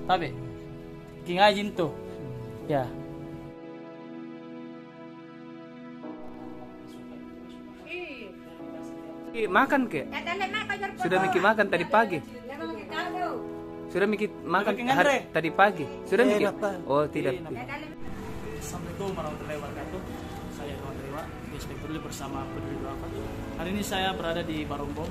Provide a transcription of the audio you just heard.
Tabe. Kingajin tuh. Ya. Makan ke? Sudah Miki makan tadi pagi. Sudah Miki makan tadi pagi. Sudah Miki? Oh tidak. Assalamualaikum warahmatullahi wabarakatuh. Saya Iwan Dewa, Inspektur bersama Peduli Duafa. Hari ini saya berada di Barombong,